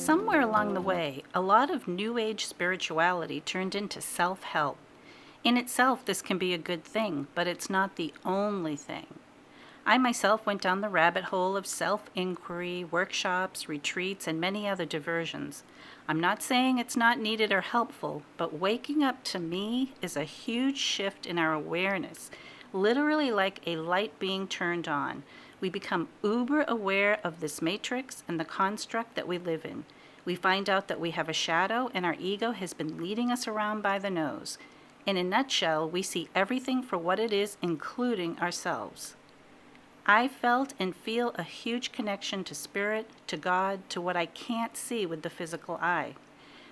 Somewhere along the way, a lot of New Age spirituality turned into self-help. In itself, this can be a good thing, but it's not the only thing. I myself went down the rabbit hole of self-inquiry, workshops, retreats, and many other diversions. I'm not saying it's not needed or helpful, but waking up to me is a huge shift in our awareness, literally like a light being turned on. We become uber aware of this matrix and the construct that we live in. We find out that we have a shadow and our ego has been leading us around by the nose. In a nutshell, we see everything for what it is, including ourselves. I felt and feel a huge connection to spirit, to God, to what I can't see with the physical eye.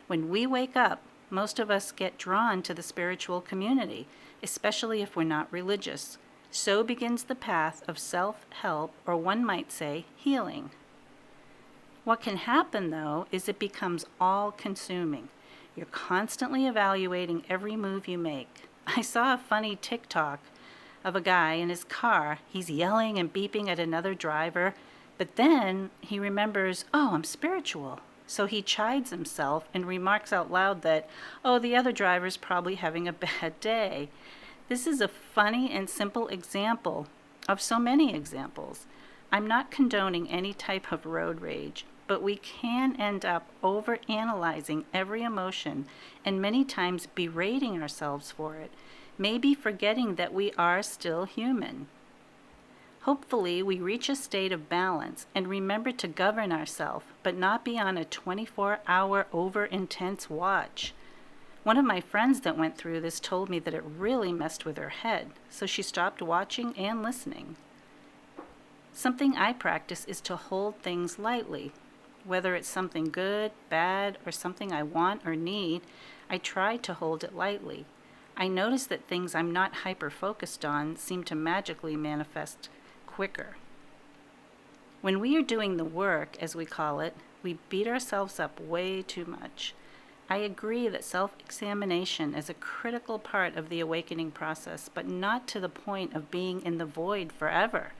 When we wake up, most of us get drawn to the spiritual community, especially if we're not religious. So begins the path of self-help, or one might say, healing. What can happen, though, is it becomes all-consuming. You're constantly evaluating every move you make. I saw a funny TikTok of a guy in his car. He's yelling and beeping at another driver, but then he remembers, oh, I'm spiritual. So he chides himself and remarks out loud that, oh, the other driver's probably having a bad day. This is a funny and simple example of so many examples. I'm not condoning any type of road rage, but we can end up overanalyzing every emotion and many times berating ourselves for it, maybe forgetting that we are still human. Hopefully, we reach a state of balance and remember to govern ourselves, but not be on a 24-hour over-intense watch. One of my friends that went through this told me that it really messed with her head, so she stopped watching and listening. Something I practice is to hold things lightly. Whether it's something good, bad, or something I want or need, I try to hold it lightly. I notice that things I'm not hyper-focused on seem to magically manifest quicker. When we are doing the work, as we call it, we beat ourselves up way too much. I agree that self-examination is a critical part of the awakening process, but not to the point of being in the void forever.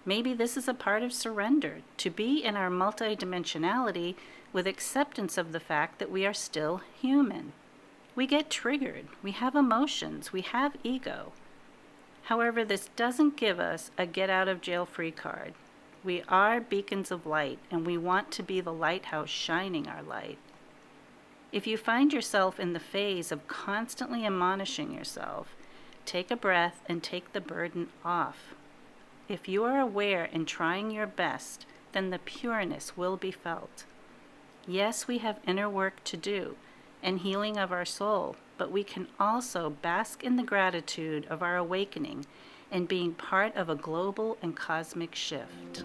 Maybe this is a part of surrender, to be in our multidimensionality with acceptance of the fact that we are still human. We get triggered, we have emotions, we have ego. However, this doesn't give us a get-out-of-jail-free card. We are beacons of light, and we want to be the lighthouse shining our light. If you find yourself in the phase of constantly admonishing yourself, take a breath and take the burden off. If you are aware and trying your best, then the pureness will be felt. Yes, we have inner work to do and healing of our soul, but we can also bask in the gratitude of our awakening and being part of a global and cosmic shift.